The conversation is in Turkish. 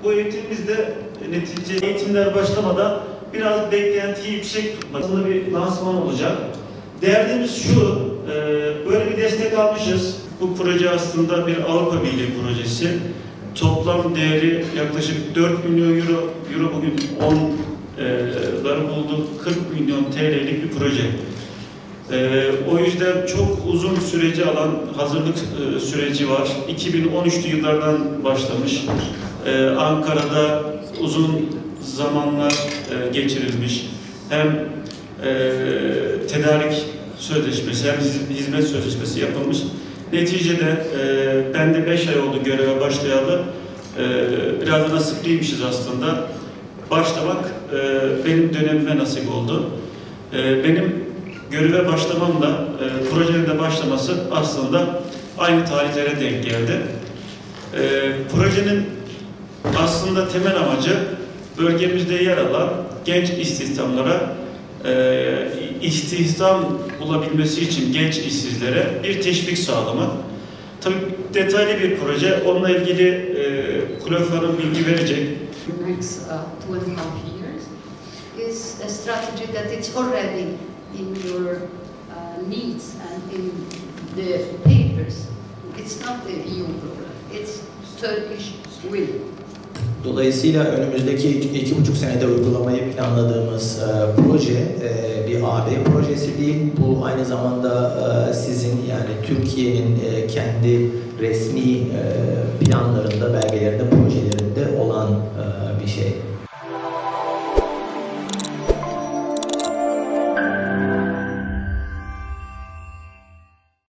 Bu eğitimimizde netice eğitimler başlamadan biraz beklentiyi yüksek tutmak. Aslında bir lansman olacak. Derdimiz şu, böyle bir destek almışız. Bu proje aslında bir Avrupa Birliği projesi. Toplam değeri yaklaşık 4 milyon euro bugün 10'ları buldu. 40 milyon TL'lik bir proje. O yüzden çok uzun süreci alan hazırlık süreci var. 2013'lü yıllardan başlamış. Ankara'da uzun zamanlar geçirilmiş. Hem tedarik sözleşmesi hem hizmet sözleşmesi yapılmış. Neticede ben de 5 ay oldu göreve başlayalı. Biraz da nasipliymişiz aslında. Başlamak benim dönemime nasip oldu. Benim göreve başlamamla projenin de başlaması aslında aynı tarihlere denk geldi. Projenin aslında temel amacı bölgemizde yer alan genç istihdamlara istihdam bulabilmesi için genç işsizlere bir teşvik sağlamak. Tabii detaylı bir proje. Onunla ilgili Kulöf Hanım bilgi verecek. Next 2.5 years is a strategy that it's already in your needs and in the papers. It's not the EU program. It's Turkish will. Dolayısıyla önümüzdeki 2,5 senede uygulamayı planladığımız proje bir AB projesi değil. Bu aynı zamanda sizin yani Türkiye'nin kendi resmi planlarında, belgelerinde, projelerinde olan